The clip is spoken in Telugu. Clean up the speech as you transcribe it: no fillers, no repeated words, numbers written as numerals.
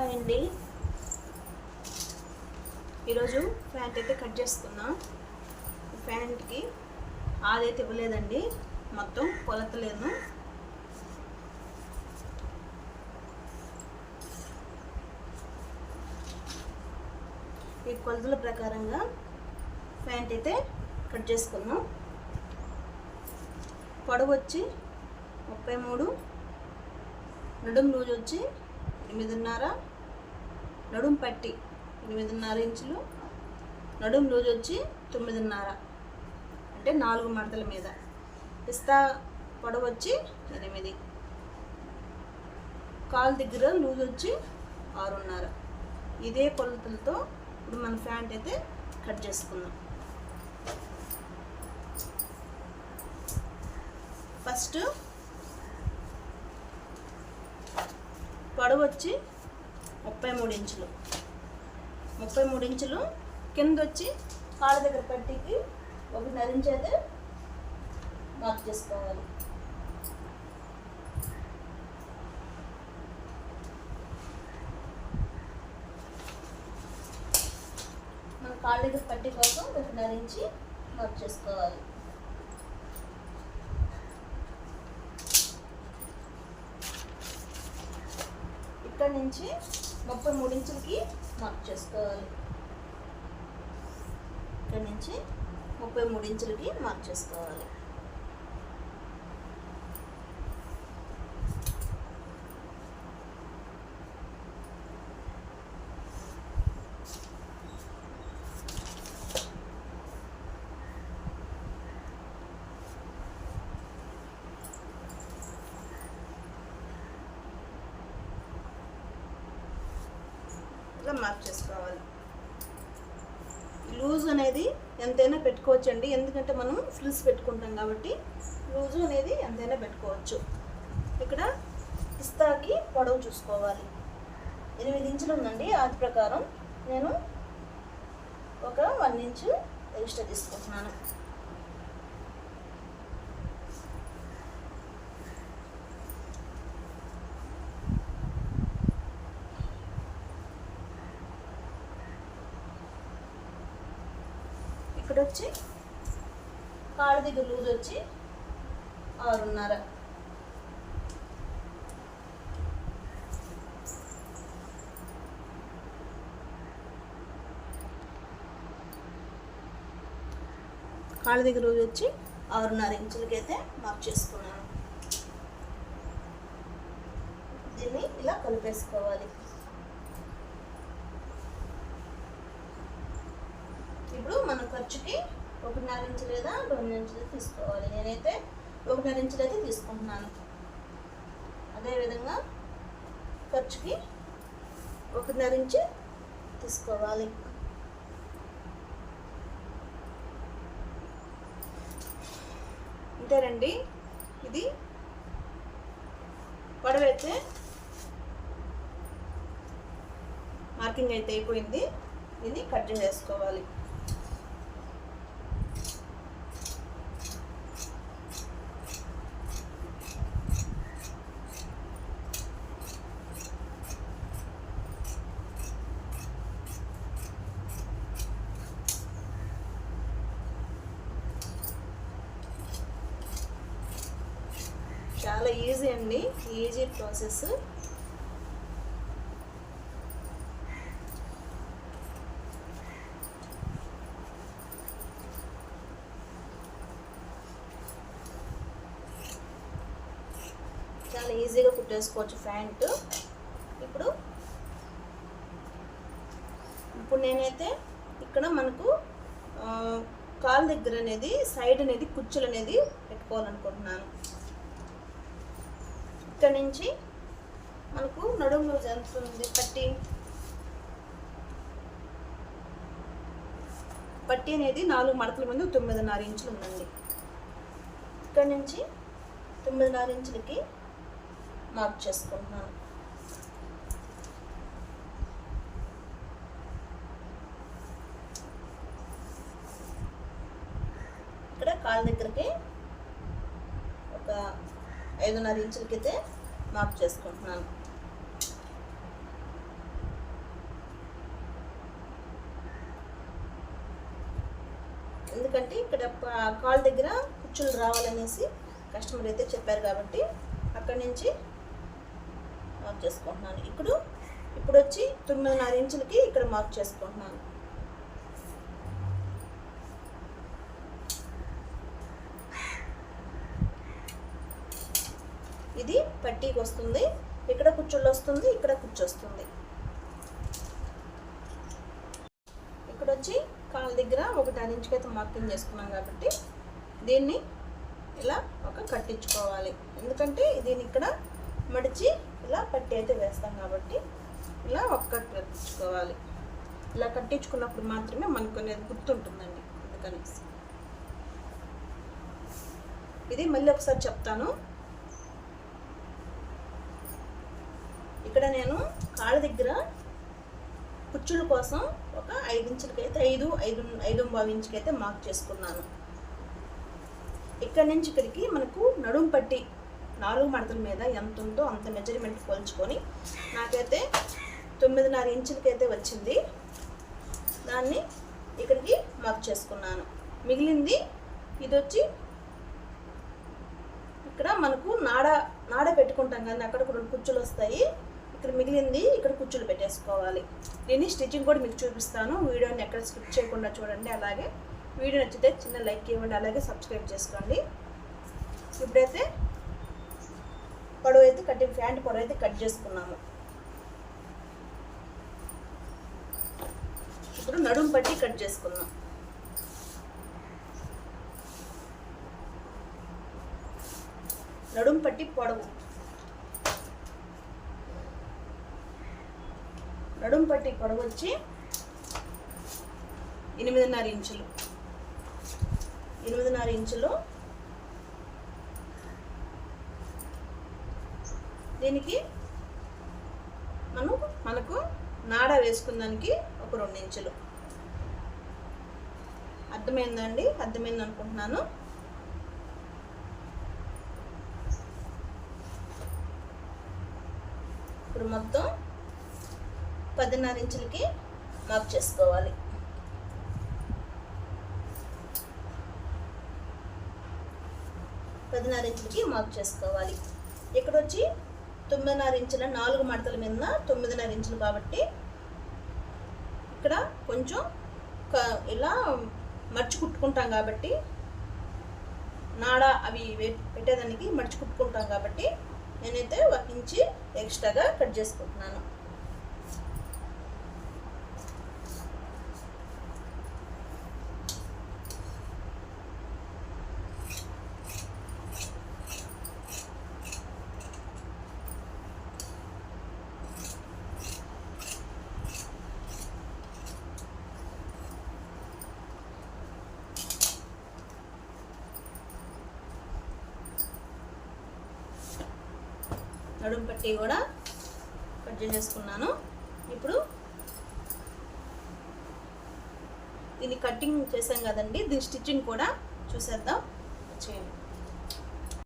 హాయ్ అండి. ఈరోజు ప్యాంట్ అయితే కట్ చేసుకున్నా. ప్యాంట్కి ఆదైతే ఇవ్వలేదండి, మొత్తం కొలతలేను. ఈ కొలతల ప్రకారంగా ప్యాంట్ అయితే కట్ చేసుకున్నాం. పొడవు వచ్చి 33, నడుము లూజ్ వచ్చి 8.5, నడుము పట్టి 8.5 ఇంచులు, నడుము లూజ్ వచ్చి 9.5, అంటే 4 మడతల మీద. పిస్తా పొడవు వచ్చి 8, కాలు దగ్గర లూజ్ వచ్చి 6.5. ఇదే కొలతలతో ఇప్పుడు మన ప్యాంట్ అయితే కట్ చేసుకుందాం. ఫస్ట్ పొడవు వచ్చి 33 ఇంచులు, 33 ఇంచులు. కింద వచ్చి కాళ్ళ దగ్గర పట్టికి 1.5 ఇంచు అయితే మార్క్ చేసుకోవాలి. మన కాళ్ళ దగ్గర పట్టి కోసం 1.5 ఇంచు మార్క్ చేసుకోవాలి. ఇక్కడ నుంచి 33 ఇంచులకి మార్క్ చేసుకోవాలి. ఇక్కడ నుంచి 33 ఇంచులకి మార్క్ చేసుకోవాలి. ఇలా మార్క్ చేసుకోవాలి. లూజ్ అనేది ఎంతైనా పెట్టుకోవచ్చు అండి, ఎందుకంటే మనం ఫ్రిల్స్ పెట్టుకుంటాం కాబట్టి లూజు అనేది ఎంతైనా పెట్టుకోవచ్చు. ఇక్కడ పిస్తాకి పొడవు చూసుకోవాలి. 8 ఇంచులు ఉందండి, అది ప్రకారం నేను ఒక 1 ఇంచు ఎక్స్ట్రా తీసుకుంటున్నాను. ఇక్కడ వచ్చి కాళ్ళ దగ్గర లూజ్ వచ్చి 6.5. కాళ్ళ దగ్గర లూజ్ వచ్చి 6.5 ఇంచులకైతే మార్క్ చేసుకున్నాను. దీన్ని ఇలా కలిపేసుకోవాలి. ఇప్పుడు మన ఖర్చుకి 1.5 ఇంచు లేదా 2 ఇంచులు తీసుకోవాలి. నేనైతే 1.5 ఇంచులు అయితే తీసుకుంటున్నాను. అదేవిధంగా ఖర్చుకి 1.5 ఇంచు తీసుకోవాలి. అంతేనండి. ఇది పొడవైతే మార్కింగ్ అయితే అయిపోయింది. దీన్ని కట్ చేసుకోవాలి. చాలా ఈజీ అండి, ఈజీ ప్రాసెస్. చాలా ఈజీగా కుట్టేసుకోవచ్చు ప్యాంటు. ఇప్పుడు నేనైతే ఇక్కడ మనకు కాలు దగ్గర అనేది సైడ్ అనేది కుచ్చులు అనేది పెట్టుకోవాలనుకుంటున్నాను. ఇక్కడ నుంచి మనకు నడుము లూజ్ ఎంత ఉంది, పట్టి అనేది 4 మడతల ముందు 9.5 ఇంచులు ఉందండి. ఇక్కడ నుంచి 9.5 ఇంచులకి మార్క్ చేసుకుంటున్నాను. ఇక్కడ కాళ్ళ దగ్గరికి ఒక 5.5 ఇంచులకైతే మార్క్ చేసుకుంటున్నాను. కాళ్ళ దగ్గర కుచ్చులు రావాలనేసి కస్టమర్ అయితే చెప్పారు కాబట్టి అక్కడి నుంచి మార్క్ చేసుకుంటున్నాను. ఇప్పుడు వచ్చి 9.5 ఇంచులకి ఇక్కడ మార్క్ చేసుకుంటున్నాను. ఇది పట్టీకి వస్తుంది, ఇక్కడ కుచ్చుళ్ళు వస్తుంది, ఇక్కడ కుచ్చు వస్తుంది. ఇక్కడ వచ్చి కాళ్ళ దగ్గర 1.5 ఇంచుకి అయితే మార్కింగ్ చేసుకున్నాం కాబట్టి దీన్ని ఇలా ఒక కట్టించుకోవాలి. ఎందుకంటే దీన్ని ఇక్కడ మడిచి ఇలా పట్టి అయితే వేస్తాం కాబట్టి ఇలా ఒక కట్టించుకోవాలి. ఇలా కట్టించుకున్నప్పుడు మాత్రమే మనకు అనేది గుర్తుంటుందండి. అందుకనేసి ఇది మళ్ళీ ఒకసారి చెప్తాను. ఇక్కడ నేను కాళ్ళ దగ్గర కుచ్చుల కోసం ఒక 5 ఇంచులకైతే 5.5 ఇంచుకి అయితే మార్క్ చేసుకున్నాను. ఇక్కడ నుంచి ఇక్కడికి మనకు నడుము పట్టి 4 మడతల మీద ఎంత ఉందో అంత మెజర్మెంట్ కొలుచుకొని నాకైతే 9.5 ఇంచులకైతే వచ్చింది. దాన్ని ఇక్కడికి మార్క్ చేసుకున్నాను. మిగిలింది ఇది వచ్చి ఇక్కడ మనకు నాడ పెట్టుకుంటాం కానీ అక్కడ కూడా కుచ్చులు వస్తాయి. ఇక్కడ మిగిలింది ఇక్కడ కుచ్చులు పెట్టేసుకోవాలి. దీన్ని స్టిచ్చింగ్ కూడా మీకు చూపిస్తాను. వీడియోని ఎక్కడ స్కిప్ చేయకుండా చూడండి. అలాగే వీడియో నచ్చితే చిన్న లైక్ ఇవ్వండి, అలాగే సబ్స్క్రైబ్ చేసుకోండి. ఇప్పుడైతే పొడవు అయితే ప్యాంట్ పొడవు అయితే కట్ చేసుకున్నాము. ఇప్పుడు నడుము పట్టి కట్ చేసుకున్నాం. నడుము పట్టి పొడవు, నడుము పట్టి పొడవు వచ్చి 8.5 ఇంచులు. 8.5 ఇంచులు. దీనికి మనకు నాడ వేసుకుందానికి ఒక 2 ఇంచులు. అర్థమైందండి? అర్థమైంది అనుకుంటున్నాను. ఇప్పుడు మొత్తం 10.5 ఇంచులకి మార్క్ చేసుకోవాలి. మార్క్ చేసుకోవాలి. ఇక్కడ వచ్చి 9.5 ఇంచుల 4 మడతల మీద 9.5 ఇంచులు కాబట్టి ఇక్కడ కొంచెం ఇలా మర్చి కుట్టుకుంటాం కాబట్టి నాడ అవి పెట్టేదానికి మర్చి కుట్టుకుంటాం కాబట్టి నేనైతే 1 ఇంచు ఎక్స్ట్రాగా కట్ చేసుకుంటున్నాను. నడుము పట్టి కూడా కట్ చేసుకున్నాను. ఇప్పుడు దీన్ని కటింగ్ చేసాం కదండి, దీని స్టిచ్చింగ్ కూడా చూసేద్దాం. చేయండి.